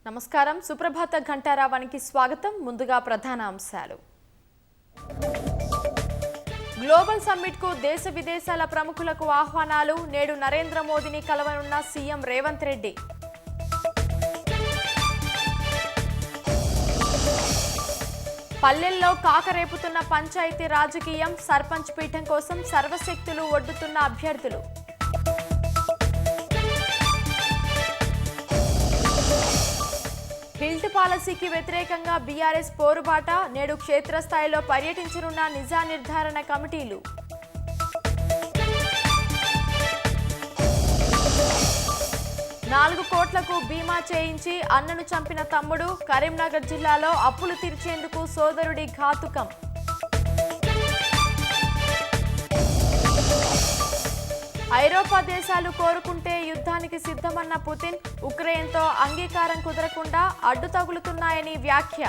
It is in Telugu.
నమస్కారం సుప్రభాత ఘంటారావానికి స్వాగతం ముందుగా ప్రధాన అంశాలు గ్లోబల్ సమ్మిట్ కు దేశ విదేశాల ప్రముఖులకు ఆహ్వానాలు నేడు నరేంద్ర మోదీని కలవనున్న సీఎం రేవంత్ రెడ్డి పల్లెల్లో కాకరేపుతున్న పంచాయతీ రాజకీయం సర్పంచ్ పీఠం కోసం సర్వశక్తులు ఒడ్డుతున్న అభ్యర్థులు హిల్ట్ పాలసీకి వ్యతిరేకంగా బీఆర్ఎస్ పోరుబాట నేడు క్షేత్రస్థాయిలో పర్యటించనున్న నిజా నిర్ధారణ కమిటీలు 4 కోట్లకు బీమా చేయించి అన్నను చంపిన తమ్ముడు కరీంనగర్ జిల్లాలో అప్పులు తీర్చేందుకు సోదరుడి ఘాతుకం ఐరోపా దేశాలు కోరుకుంటే యుద్ధానికి సిద్ధమన్న పుతిన్ ఉక్రెయిన్తో అంగీకారం కుదరకుండా అడ్డు తగులుతున్నాయని వ్యాఖ్య